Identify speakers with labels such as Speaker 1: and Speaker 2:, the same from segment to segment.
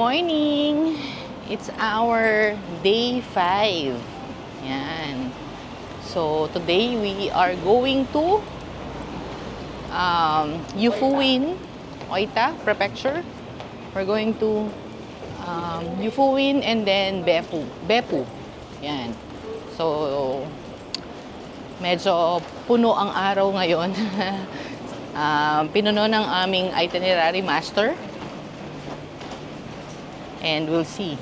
Speaker 1: morning! It's our day 5. Yan. So, today we are going to Yufuin, Oita Prefecture. We're going to Yufuin and then Beppu. Yan. So, medyo puno ang araw ngayon. Pinuno ng aming itinerary master. And we'll see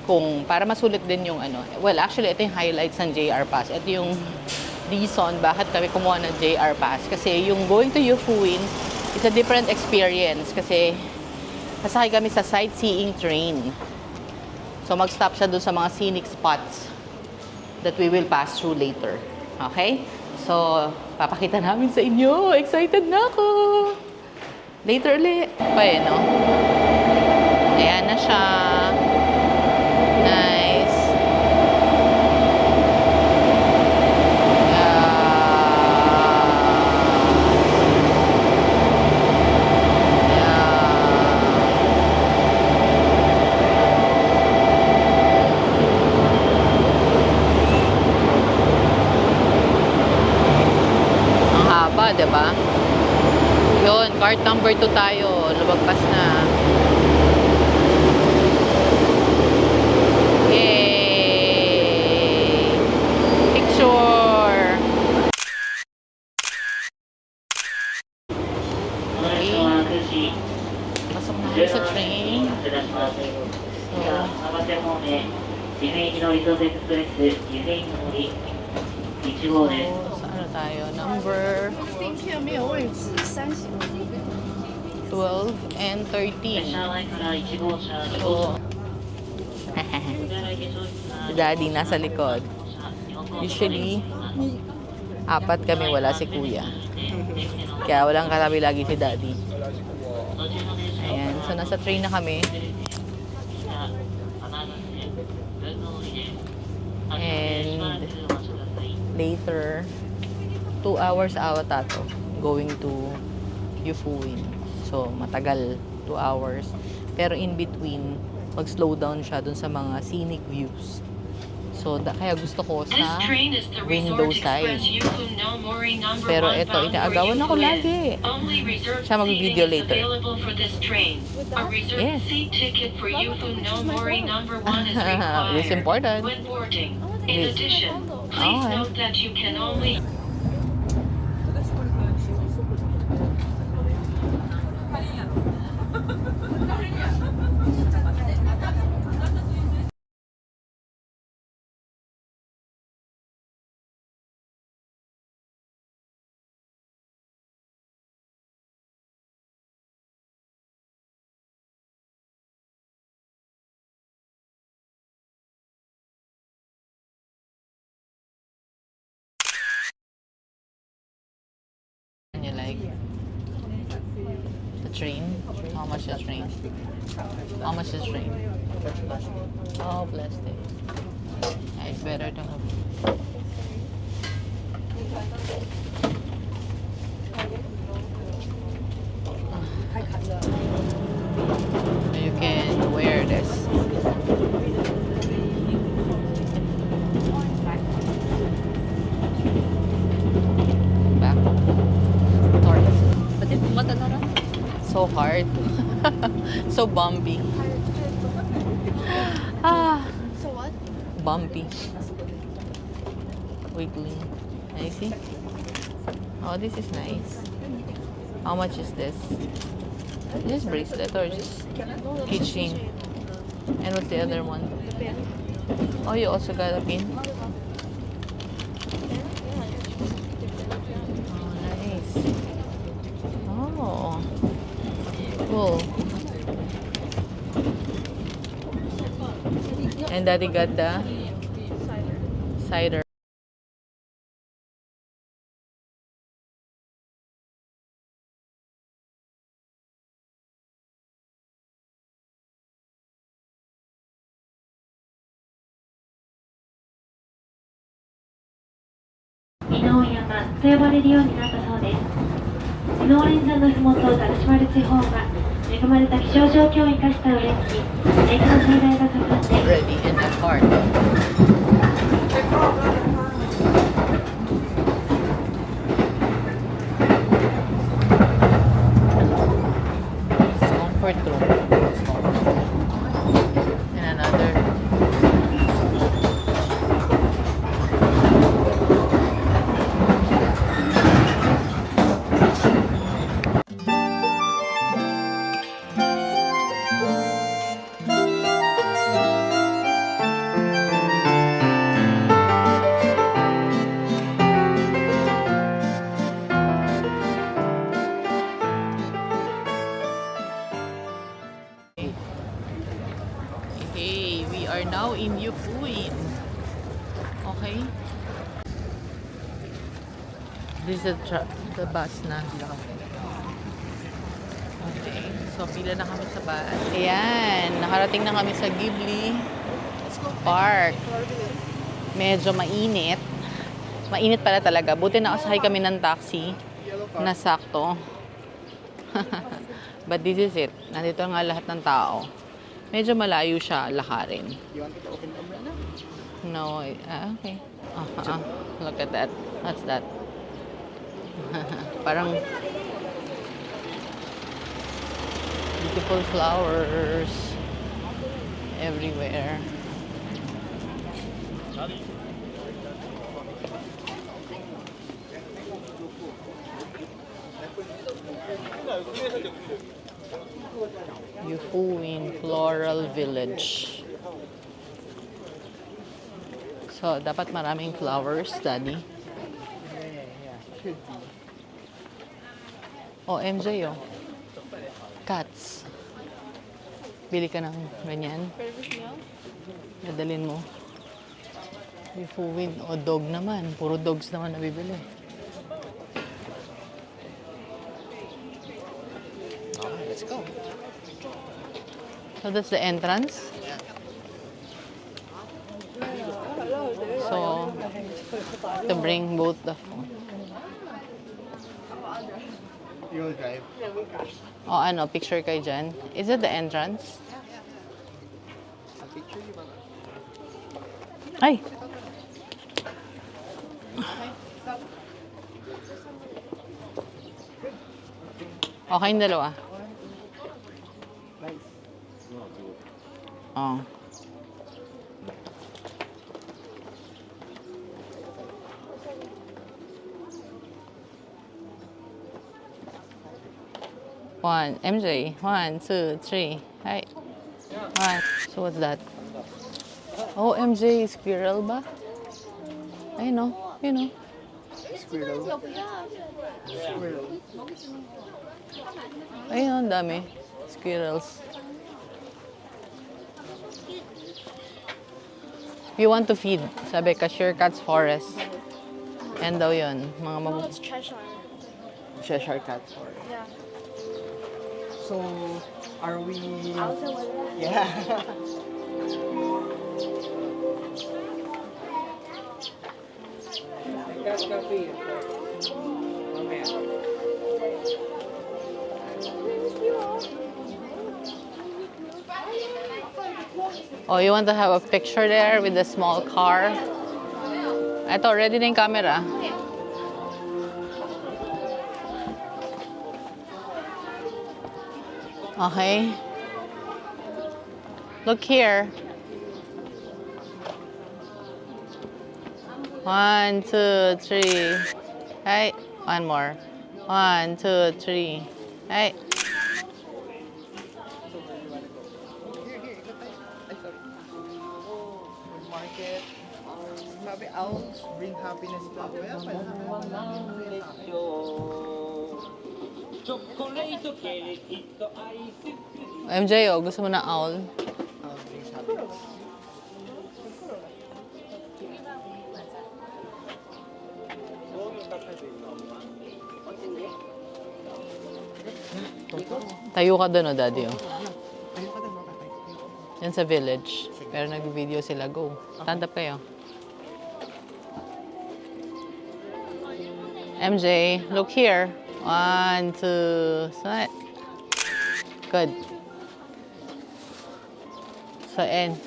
Speaker 1: kung para masulit din yung ano. Well, actually, ito yung highlights ng JR Pass. Ito yung reason bakit kami kumuha ng JR Pass. Kasi yung going to Yufuin is a different experience. Kasi sasakay kami sa sightseeing train. So, mag-stop siya dun sa mga scenic spots that we will pass through later. Okay? So, papakita namin sa inyo. Excited na ako! Later ulit. Pa eh, no? Ayan na siya. Nice. Ang haba, diba? Yun, card number 2 tayo. Lumagpas na. Sa train. So, sa ano tayo? Number 12 and 13. So, si Daddy nasa likod. Usually, 4 kami, wala si Kuya. Kaya walang katabi lagi si Daddy. Ayan. So, nasa train na kami. And later, 2 hours ata to going to Yufuin. So, matagal. 2 hours. Pero in between, mag-slow down siya dun sa mga scenic views. So, kaya gusto ko sa window side. Pero ito, inaagawan ako lagi. Siya mag-video later. Yes. It's important.
Speaker 2: In addition, please note that you can only
Speaker 1: You like the train? How much is the train? How much is the train? Oh, plastic. Yeah, it's better to have. You can wear this. So hard. So bumpy.
Speaker 3: So what?
Speaker 1: Bumpy. Wiggling. Can you see? Oh, this is nice. How much is this? Just bracelet or just keychain? And what's the other one? Oh, you also got a pin? Oh, nice. Oh. Cool. And Daddy got the cider.
Speaker 4: 山と呼ばれるようになったそうです。スノーレン山のふもとダルシマル地方は
Speaker 2: 恵まれた気象状況を生かした上に影響水害がかかっている
Speaker 1: Already in a park. It's comfort room. And another. Okay, we are now in Yufuin. Okay? This is the bus na. Okay, so pila na kami sa bus. Ayan, nakarating na kami sa Ghibli Park. Medyo mainit. Mainit pala talaga. Buti nakasakay kami ng taxi na sakto. But this is it. Nandito nga lahat ng tao. Medyo malayo siya lakarin.
Speaker 3: You want me to open the umbrella?
Speaker 1: No, okay. Look at that. What's that? Parang beautiful flowers everywhere. Yufuin Floral Village. So, dapat maraming flowers, Daddy. Oh, MJ, oh. Cats. Bili ka ng ganyan. Dadalhin mo. Yufuin. O, dog naman. Puro dogs naman nabibili.
Speaker 3: Let's go.
Speaker 1: So, that's the entrance. So, to bring both the phone.
Speaker 3: You will drive.
Speaker 1: O, ano, picture kayo dyan. Is it the entrance?
Speaker 3: I'll picture you, Mama.
Speaker 1: Ay! Okay yung dalawa.
Speaker 3: Nice.
Speaker 1: Oh. One, MJ. 1, 2, 3. Hi. One. So what's that? Oh, MJ, squirrel ba? I know. You know.
Speaker 3: Squirrel. Squirrel.
Speaker 1: Ayun, ang dami. Squirrels. You want to feed. Sabi, Cashier Cat's Forest. Yan daw yun. Mga
Speaker 4: No, it's Cheshire.
Speaker 3: Cheshire Cat for.
Speaker 4: Yeah.
Speaker 3: So, are we... Yeah. Cat Cafe. Mamaya.
Speaker 1: Oh, you want to have a picture there with the small car? Ito, ready na yung camera. Okay. Look here. 1, 2, 3. Hey, one more. 1, 2, 3. Hey.
Speaker 3: Market. Sabi, owls bring happiness daw. Kaya
Speaker 1: MJ, oh, gusto mo na owl?
Speaker 3: brings happiness.
Speaker 1: Tayo ka doon, oh, Daddy. Oh.
Speaker 3: Ayun pa din, makatay.
Speaker 1: Yan sa village. Pero nag-video sila. Go. Stand up kayo. MJ, look here. 1, 2, smile. Good. So, and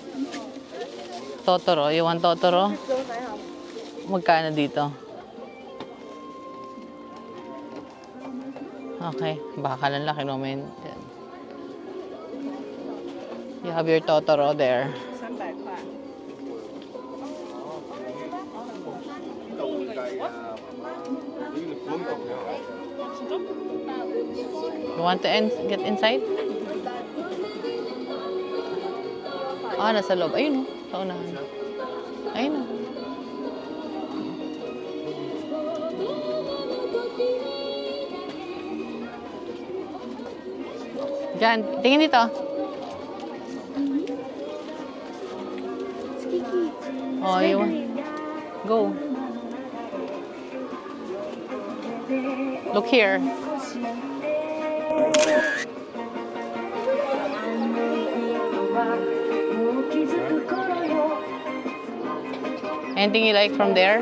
Speaker 1: Totoro. You want Totoro? Magkano dito? Okay. Baka lang laki naman. You have your Totoro there. You want to get inside? Ah, nasa loob. Ayun o. Sa unahan. Ayun o. Diyan. Tingin dito. Oh, you want? Go. Look here. Anything you like from there?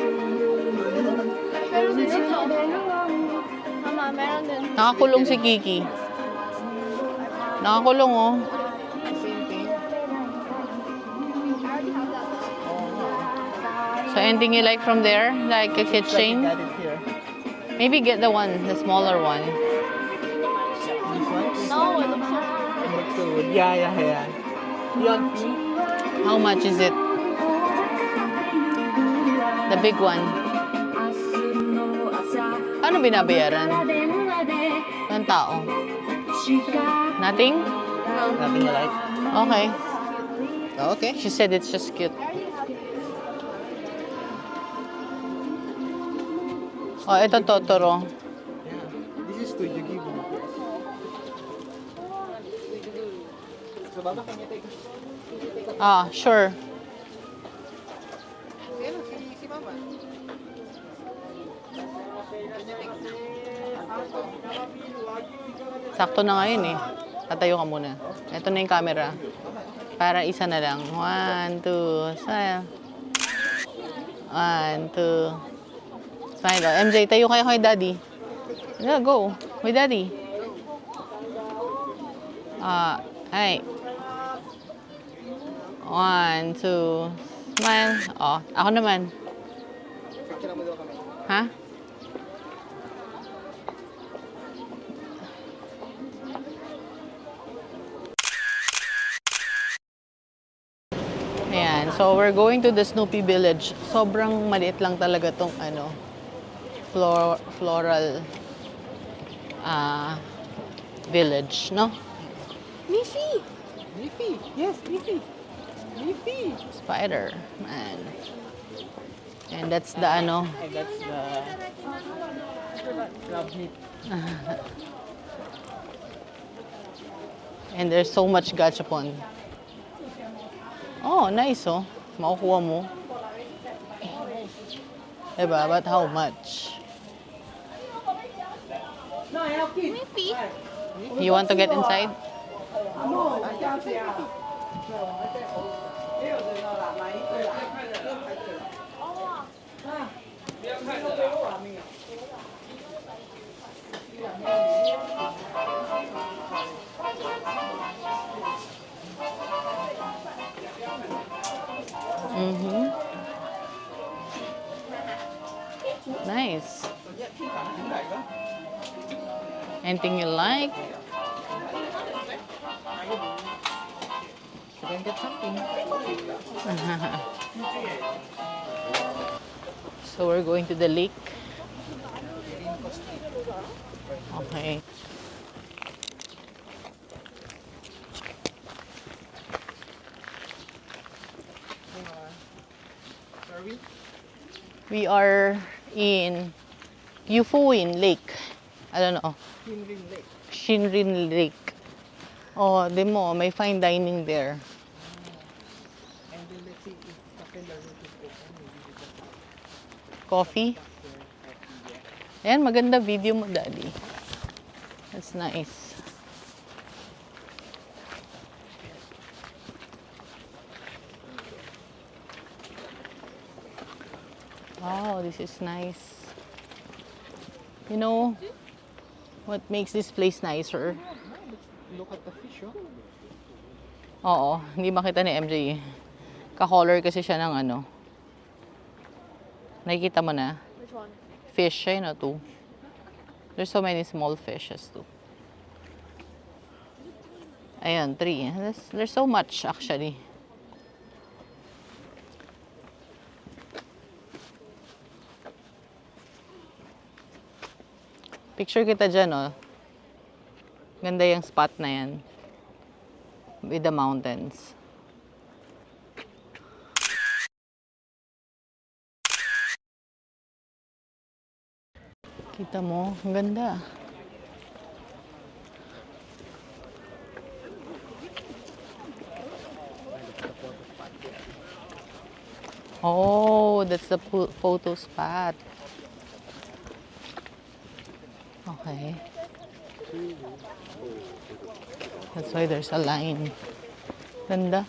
Speaker 4: Meron din dito. Mama, meron din.
Speaker 1: Nakakulong si Kiki. Nakakulong oh.
Speaker 3: Same thing.
Speaker 1: So anything you like from there? Like a kitchen?
Speaker 3: Got it here.
Speaker 1: Maybe get the one, the smaller one.
Speaker 3: This one?
Speaker 4: No, it looks so
Speaker 3: It looks so good. Yeah. You want pink?
Speaker 1: How much is it? The big one. Ano binabayaran? Ang tao? Nothing?
Speaker 3: Nothing you like?
Speaker 1: Okay.
Speaker 3: Okay.
Speaker 1: She said it's just cute. Oh, ito Totoro.
Speaker 3: Yeah. This is to Yugi. So, Baba, can you take
Speaker 1: Ah, sure.
Speaker 3: si Mama.
Speaker 1: Sakto na ngayon eh. Tatayo ka muna. Ito na yung camera. Para isa na lang. 1, 2, smile. 1, 2. Smile. Oh, MJ, tayo kayo kay Daddy. Yeah, go. With Daddy. Hi. 1, 2. Smile. Oh, ako naman.
Speaker 3: Picture mo daw kami.
Speaker 1: Ha? Ayan. So, we're going to the Snoopy Village. Sobrang maliit lang talaga tong ano, floral village, no?
Speaker 4: Miffy!
Speaker 3: Miffy. Yes, Miffy. Miffy.
Speaker 1: Spider-Man. And that's the ano,
Speaker 3: And that's the crab meat.
Speaker 1: and there's so much gachapon. Oh, nice oh. Makukuha mo. Diba? But how much?
Speaker 4: Miffy!
Speaker 1: You want to get inside? Mm-hmm. Nice. Anything you like?
Speaker 3: You can get something.
Speaker 1: So we're going to the lake. Okay.
Speaker 3: Are we?
Speaker 1: We are in Yufuin Lake. I don't know.
Speaker 3: Hinrin Lake.
Speaker 1: Shinrin Lake. Oh, di mo, may fine dining there.
Speaker 3: And then let's see if Capella will take
Speaker 1: Coffee. Ayan, maganda video mo, Daddy. That's nice. Wow, this is nice. You know what makes this place nicer?
Speaker 3: look at the fish, oh.
Speaker 1: Oo, hindi makita ni MJ eh. Ka-color kasi siya ng ano. Nakikita mo na?
Speaker 4: Which one?
Speaker 1: Fish, ayun o, too. There's so many small fishes too. Ayun, 3. There's so much actually. Picture kita dyan, oh. Ganda yung spot na yan. With the mountains. Kita mo, ang ganda. Oh, that's the photo spot. Okay. That's why there's a line. Ganda.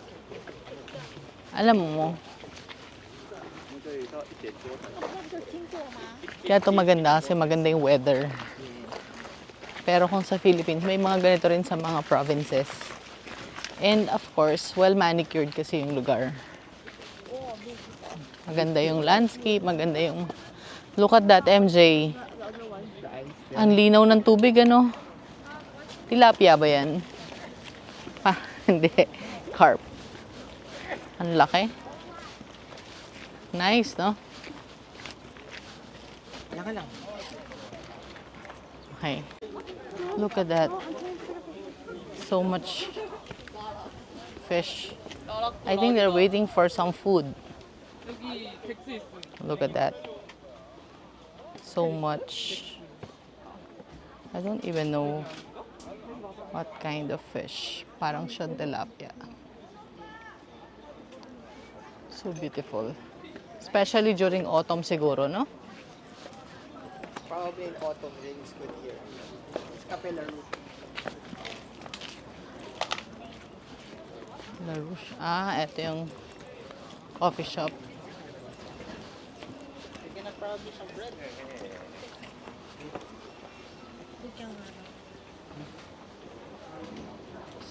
Speaker 1: Alam mo, kaya ito maganda kasi maganda yung weather. Pero kung sa Philippines, may mga ganito rin sa mga provinces. And of course, well manicured kasi yung lugar. Maganda yung landscape, maganda yung... Look at that, MJ. Ang linaw ng tubig, ano? Tilapia ba yan? Ah, hindi. Carp. Ang laki. Nice, no?
Speaker 3: Laka lang.
Speaker 1: Okay. Look at that. So much fish. I think they're waiting for some food. Look at that. So much. I don't even know what kind of fish. Parang siya tilapia. So beautiful. Especially during autumn siguro, no?
Speaker 3: Probably in autumn, rain is good here. It's Capelaru.
Speaker 1: Larouche. Ah, eto yung coffee shop.
Speaker 3: You can probably some bread.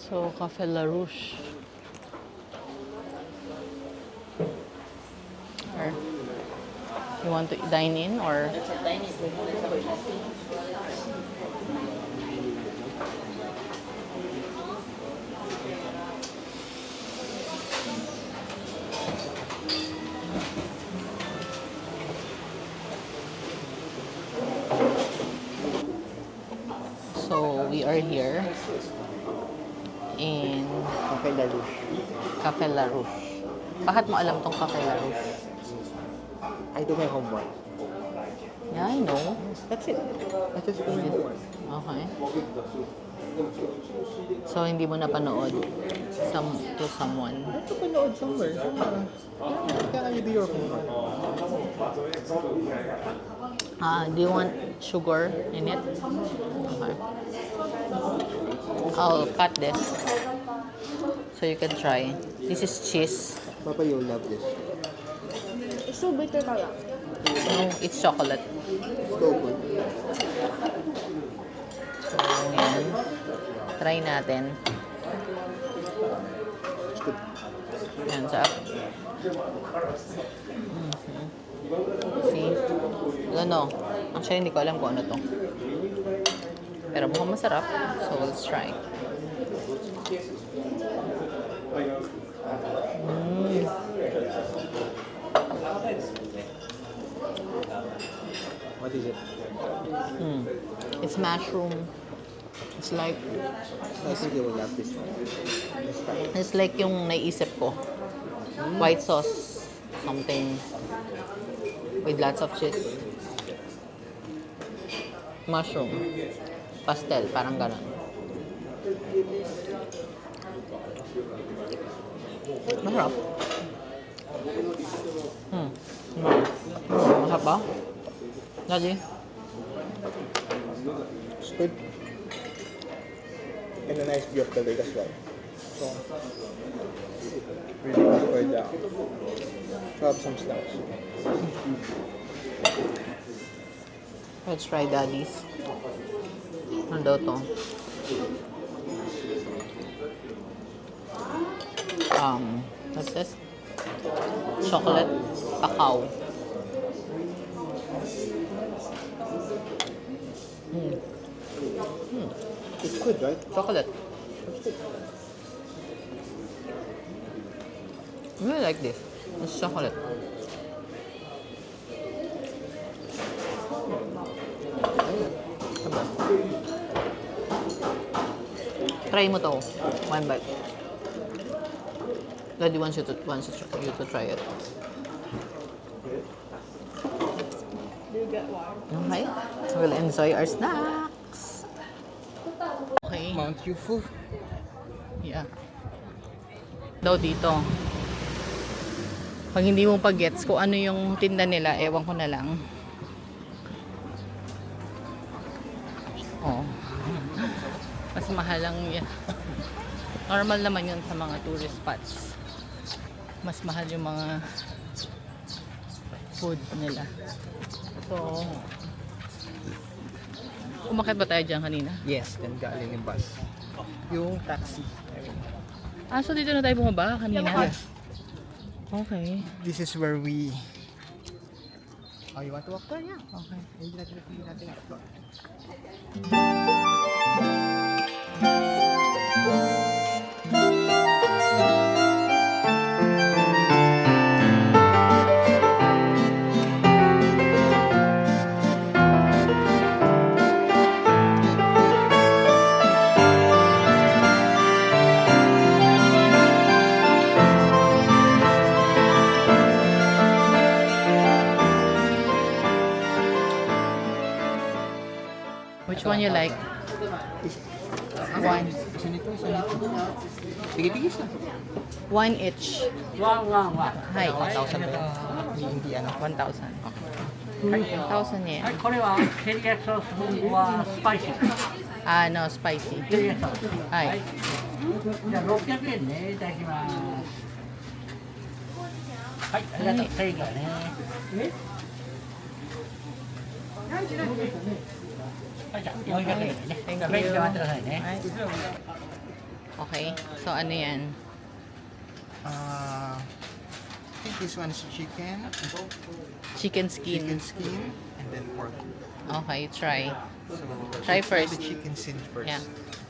Speaker 1: So, Cafe Larouche. Or, you want to dine in or? So, we are here in
Speaker 3: Capelaru.
Speaker 1: Cafe Larouche. Bakit mo alam tong Cafe Larouche?
Speaker 3: I do my homework.
Speaker 1: Yeah, I know.
Speaker 3: That's it. I just do my homework.
Speaker 1: Okay. So, hindi mo napanood to someone.
Speaker 3: I have to panood somewhere. Kaya you do your homework.
Speaker 1: Do you want sugar in it? Okay. I'll cut this so you can try. This is cheese.
Speaker 3: Papa, you'll love this.
Speaker 4: It's so bitter pala.
Speaker 1: No, it's chocolate.
Speaker 3: So good.
Speaker 1: So, yan. Try natin.
Speaker 3: It's good.
Speaker 1: Yan, sarap. See? Ano? Actually, hindi ko alam kung ano to. Pero mukhang masarap. So, let's try.
Speaker 3: What is it?
Speaker 1: It's mushroom. It's like,
Speaker 3: I think you will love this one.
Speaker 1: it's like yung naisip ko. White sauce. Something with lots of cheese. Mushroom. Pastel. Parang ganun. Masarap. Masarap ba? Daddy?
Speaker 3: It's good. And a nice view of the lake as well. So, really good for the have some snacks.
Speaker 1: Let's try Daddy's. Ano daw to? what's this? Chocolate cacao.
Speaker 3: It's good, right?
Speaker 1: Chocolate. I really like this. It's chocolate. Diba? Try mo to. One bite. Daddy wants you to try it.
Speaker 4: Do you get one?
Speaker 1: Okay. We'll enjoy our snacks. Okay.
Speaker 3: Mount Yufu.
Speaker 1: Yeah. Daw dito. Pag hindi mo pa-gets kung ano yung tinda nila, ewan ko na lang. Oh. Mas mahal lang yan. Normal naman yun sa mga tourist spots. Mas mahal yung mga food nila. So, umakit ba tayo dyan kanina?
Speaker 3: Yes, then galing yung bus. Yung taxi.
Speaker 1: Ah, so dito na tayo bumaba kanina?
Speaker 3: Yes.
Speaker 1: Okay.
Speaker 3: This is where we... Oh, you want to walk there? Yeah.
Speaker 1: Okay.
Speaker 3: Hindi natin explore.
Speaker 1: Which one you like? One.
Speaker 3: Isa nito. Tigis na.
Speaker 1: One each. Hi.
Speaker 3: 1,000 ba yan? Hindi ano.
Speaker 1: 1,000. 1,000 yen.
Speaker 5: これはテリヤキソースはスパイシー。
Speaker 1: Ah, no, spicy.
Speaker 5: テリヤキソース。
Speaker 1: Hi.
Speaker 5: じゃあ600円ね、いただきます。はい、ありがとう。テリヤね。はい、じゃあ400円ね。
Speaker 1: Thank
Speaker 5: じゃあベンチ
Speaker 1: you.
Speaker 5: で待ってくださいね。
Speaker 1: Okay. So, ano yan?
Speaker 3: I think this one's chicken.
Speaker 1: Chicken skin.
Speaker 3: Chicken skin. And then pork.
Speaker 1: Okay, try.
Speaker 3: So,
Speaker 1: Try
Speaker 3: let's
Speaker 1: first.
Speaker 3: the chicken skin first.
Speaker 1: Yeah.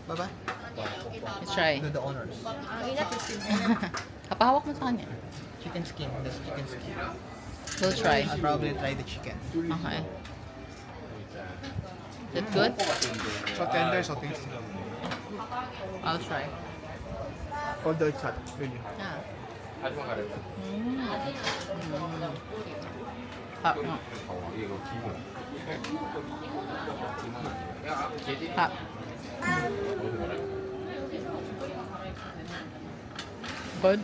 Speaker 3: Baba.
Speaker 1: Let's try.
Speaker 3: To the owners.
Speaker 1: Kapahawak mo sa kanya.
Speaker 3: Chicken skin. That's chicken skin.
Speaker 1: We'll try.
Speaker 3: I'll probably try the chicken.
Speaker 1: Okay. Is it good?
Speaker 3: So tender, so tasty.
Speaker 1: I'll try.
Speaker 3: Although it's hot, really.
Speaker 1: Yeah. Hot nga. Hot. Good?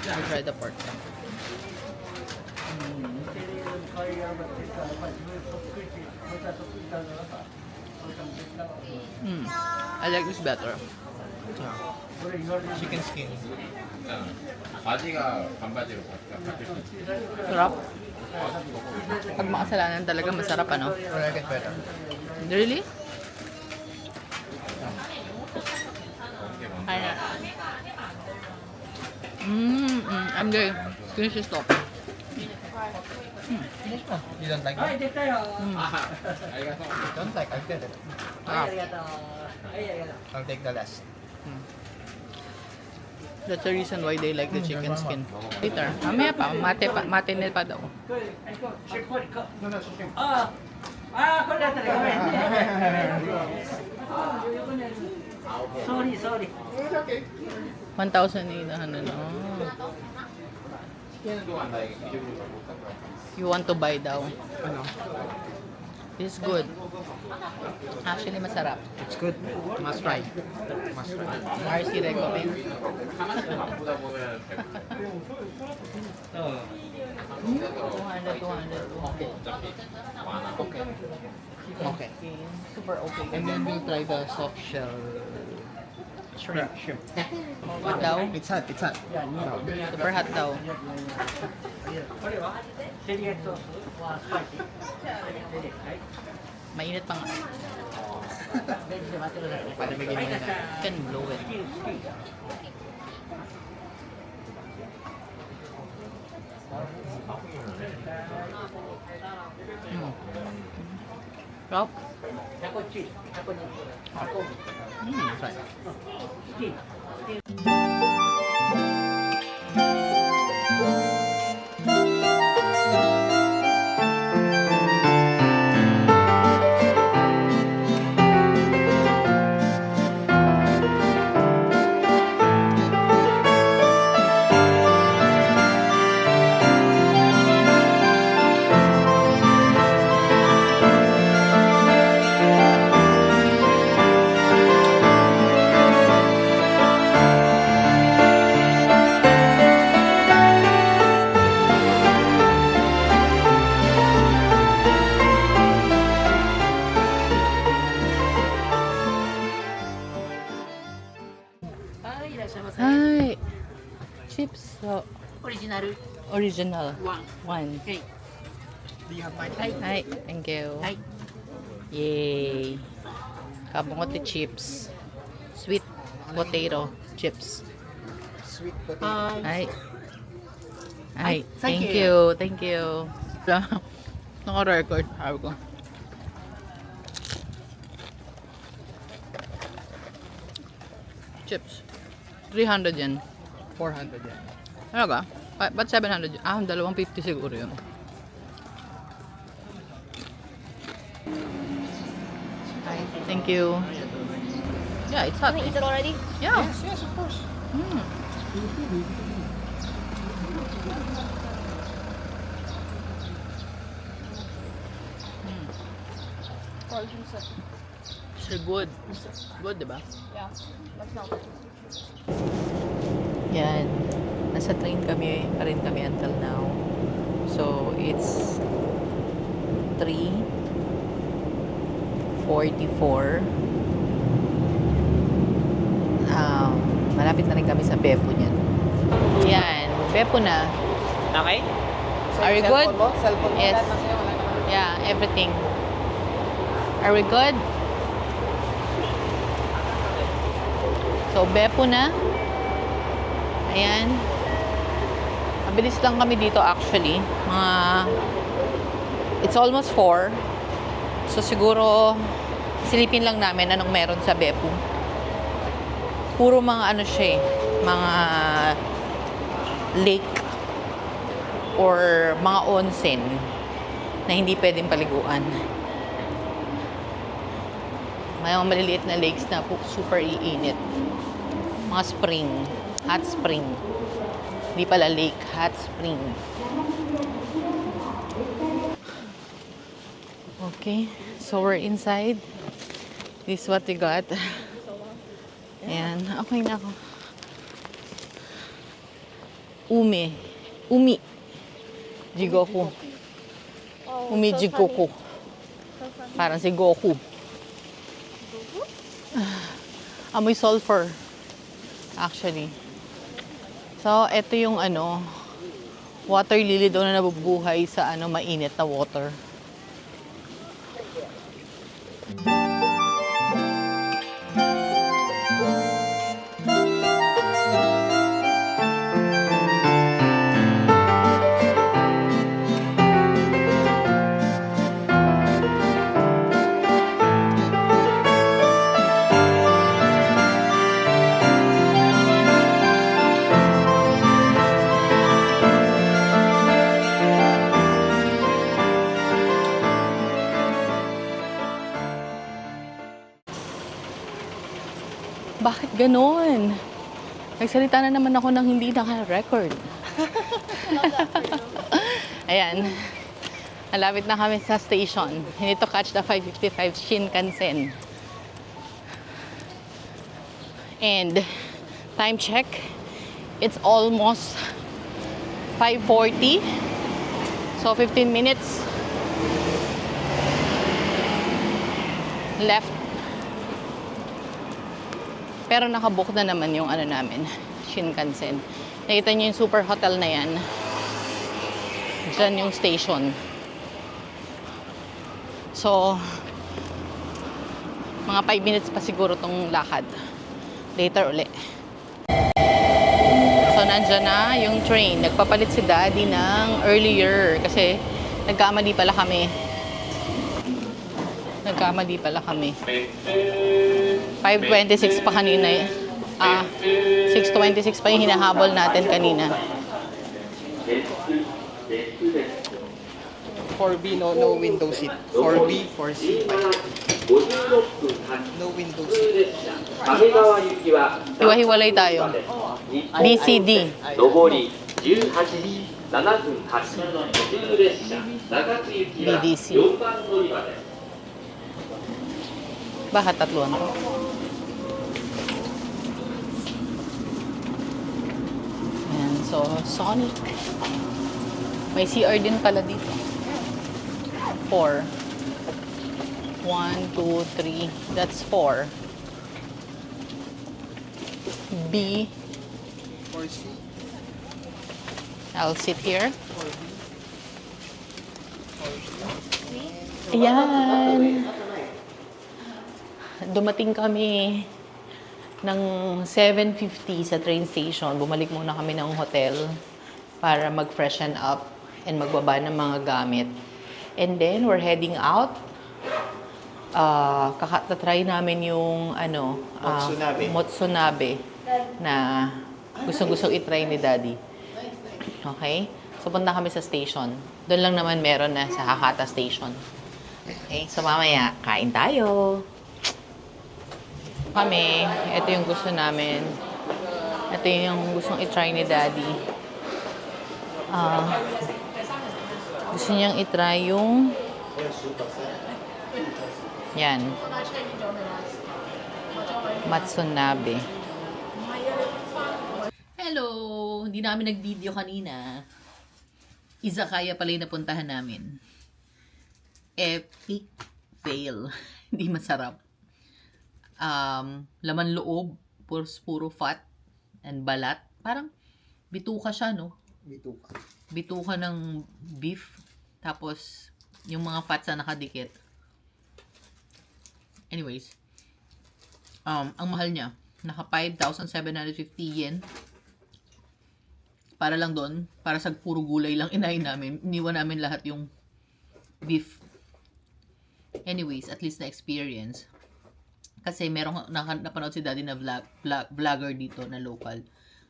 Speaker 1: I'll try the pork. I like this better.
Speaker 3: Chicken skin.
Speaker 6: 바지가 반바지로 바뀔 수 있어요.
Speaker 1: Sarap. Pag makasalanan talaga masarap, ano?
Speaker 3: I like it better.
Speaker 1: Really? Kaya. I'm good. Finish this top.
Speaker 3: You don't like
Speaker 5: はい、
Speaker 3: it?
Speaker 5: できたよ。
Speaker 3: Don't like, I'll get it.
Speaker 5: はい、ありがとう。はい、ありがとう。
Speaker 3: I'll take the last.
Speaker 1: That's the reason why they like the chicken skin. Later. Mamaya pa. Mate nil pa daw.
Speaker 5: ああ、これだったらごめん。ソーリー、ソーリー。
Speaker 1: 1,000 ano no. You want to buy daw.
Speaker 3: Ano?
Speaker 1: This is good. Actually, masarap.
Speaker 3: It's good. Must try. Must try.
Speaker 1: RC recommend. 200.
Speaker 3: Okay.
Speaker 1: Super okay.
Speaker 3: And then we'll try the soft shell shrimp.
Speaker 1: Hot daw?
Speaker 3: It's hot, it's hot.
Speaker 1: Super hot daw.
Speaker 5: これはテリヤキソースはスパイシー。はい。
Speaker 1: Mainit pa nga.
Speaker 5: ベンチで待ってくださいね。
Speaker 3: Palamigin muna.
Speaker 1: You can blow it. Rob?
Speaker 5: タコチタコにタコ
Speaker 1: Sorry.
Speaker 5: チキン
Speaker 4: はい、いらっしゃいませ。
Speaker 1: Hi. Chips.
Speaker 4: オリジナル
Speaker 1: Original.
Speaker 4: ワン。
Speaker 1: One.
Speaker 4: Okay.
Speaker 3: Do you have mine?
Speaker 1: Hi. Thank you.
Speaker 4: はい。
Speaker 1: Yay. Kabungote chips. Sweet potato chips.
Speaker 3: Sweet potato.
Speaker 1: Hi. Hi.
Speaker 4: thank
Speaker 1: Thank
Speaker 4: you.
Speaker 1: you. Thank you. Naka-record. Sabi ko. Chips. 300 yan.
Speaker 3: 400 yan.
Speaker 1: Talaga? Ba't 700 yun? 250 siguro yun. Hi. Thank you. Yeah, it's hot.
Speaker 2: Can we eat it already?
Speaker 1: Yeah.
Speaker 3: Yes, yes, of course.
Speaker 1: Mm. It's good. Good, diba?
Speaker 4: Yeah. That's not
Speaker 1: Yan. Nasa train kami, pa rin kami until now. So, it's 3:44. Malapit na rin kami sa Beppo niyan. Yan. Beppo na.
Speaker 3: Okay?
Speaker 1: Are you good?
Speaker 3: Cellphone mo?
Speaker 1: Yes.
Speaker 3: Lahat na sa'yo, wala naman.
Speaker 1: Yeah, everything. Are we good? So, Beppo na. Ayan. Mabilis lang kami dito actually. It's almost 4. So, siguro, silipin lang namin anong meron sa Beppo. Puro mga ano siya eh, mga lake or mga onsen na hindi pwedeng paliguan. May mga maliliit na lakes na super iinit. Mga spring, hot spring. Hindi pala lake, hot spring. Okay, so we're inside. This is what we got. Ayan, okay na ako. Umi. Jigoku. Umi Jigoku. Parang si Goku. Amoy sulfur. Actually. So, ito yung water lily daw na nabubuhay sa mainit na water. Bakit ganon? Nagsalita na naman ako ng hindi naka-record. Ayan. Malapit na kami sa station. We need to catch the 5:55 Shinkansen. And time check, it's almost 5:40. So 15 minutes left. Pero nakabook na naman yung namin, Shinkansen. Nakita niyo yung super hotel na yan. Diyan yung station. So, mga 5 minutes pa siguro tong lakad. Later uli. So, nandyan na yung train. Nagpapalit si Daddy ng earlier kasi nagkamali pala kami. Nagkamali pala kami. 5:26 pa kanina eh. 6:26 pa yung hinahabol natin kanina.
Speaker 3: 4B, no window seat. 4B, 4C. No window seat.
Speaker 1: Hiwa-hiwalay tayo. DCD.
Speaker 7: 上り18時7分発普通列車中津行きは
Speaker 1: BDC
Speaker 7: 4番乗り場です。
Speaker 1: Bakit tatluan ko? Ayan, so Sonic. May CR din pala dito. 4. 1, 2, 3. That's 4. B.
Speaker 3: 4C.
Speaker 1: I'll sit here.
Speaker 3: 4B. 4C.
Speaker 1: Ayan. Dumating kami ng 7:50 sa train station. Bumalik muna kami ng hotel para mag-freshen up and magbaba ng mga gamit. And then, we're heading out. Kakatry namin yung
Speaker 3: Motsunabe.
Speaker 1: Motsunabe na gustong-gustong itry ni Daddy. Okay? So, punta kami sa station. Doon lang naman meron na sa Hakata Station. Okay? So, mamaya, kain tayo. Kami, ito yung gusto namin. Ito yung gustong itry ni Daddy. Gusto niyang itry yung yan. Matsunabe. Hello! Hindi namin nag-video kanina. Izakaya pala yung napuntahan namin. Epic fail. Hindi masarap. Laman loob, puro fat and balat. Parang bituka siya, no?
Speaker 3: Bituka.
Speaker 1: Bituka ng beef. Tapos, yung mga fats na nakadikit. Anyways, ang mahal niya. Naka 5,750 yen. Para lang doon, para sa puro gulay lang inain namin. Iniwan namin lahat yung beef. Anyways, at least na experience. Kasi merong napanood si Daddy na vlogger dito na local.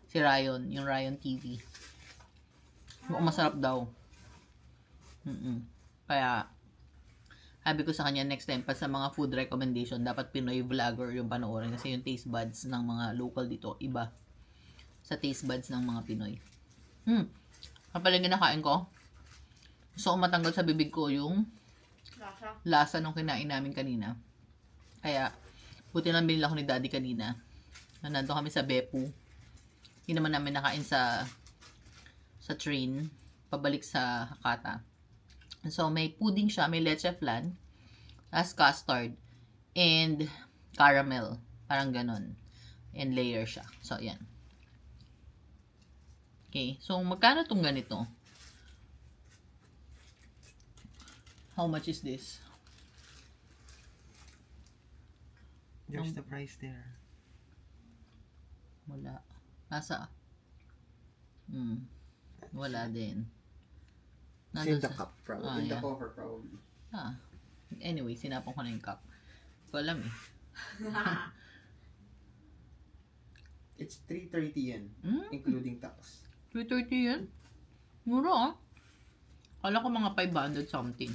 Speaker 1: Si Ryan, yung Ryan TV. Mukhang masarap daw. Kaya, sabi ko sa kanya next time pa sa mga food recommendation, dapat Pinoy vlogger yung panoorin. Kasi yung taste buds ng mga local dito, iba sa taste buds ng mga Pinoy. Kapag yung kinakain ko, gusto ko matanggal sa bibig ko yung lasa nung kinain namin kanina. Kaya, buti lang binila ko ni Daddy kanina. Nandun kami sa Beppu. Hindi naman namin nakain sa train. Pabalik sa Hakata. So, may pudding siya. May leche flan. As custard. And caramel. Parang ganon. And layer siya. So, yan. Okay. So, magkano tong ganito? How much is this?
Speaker 3: There's the price there.
Speaker 1: Wala. Nasa? Wala din.
Speaker 3: It's in the cup, probably. In the
Speaker 1: yeah.
Speaker 3: cover, probably.
Speaker 1: Anyway, sinapon ko na yung cup. Hindi ko alam eh.
Speaker 3: It's 330 yen, including tax.
Speaker 1: 330 yan? Mura ah. Kala ko mga 500 something.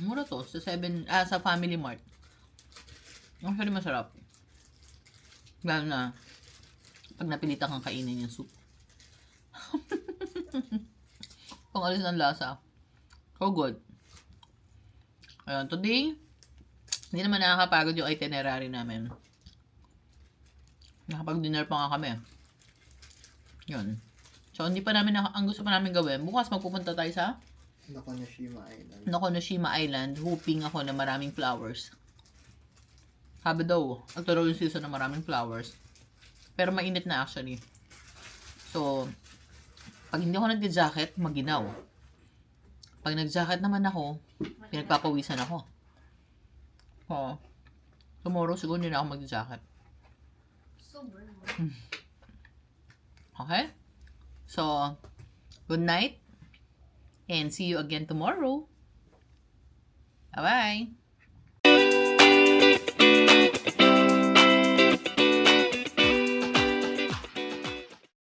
Speaker 1: Mura to. Sa Family Mart. Actually masarap. Lalo na pag napilitan kang kainin yung soup. Pang alis ng lasa. So good. Ayun, today, hindi naman nakakapagod yung itinerary namin. Nakapag-dinner pa nga kami. Yun. So, hindi pa namin, ang gusto pa namin gawin, bukas magpupunta tayo sa
Speaker 3: Nakonoshima Island.
Speaker 1: Nakonoshima Island. Hoping ako na maraming flowers. Sabi daw, ito daw yung season na maraming flowers. Pero mainit na actually. So, pag hindi ako nag-jacket, maginaw. Pag nag-jacket naman ako, pinagpapawisan ako. So, tomorrow siguro hindi na ako mag-jacket. Okay? So, good night. And see you again tomorrow. Bye-bye.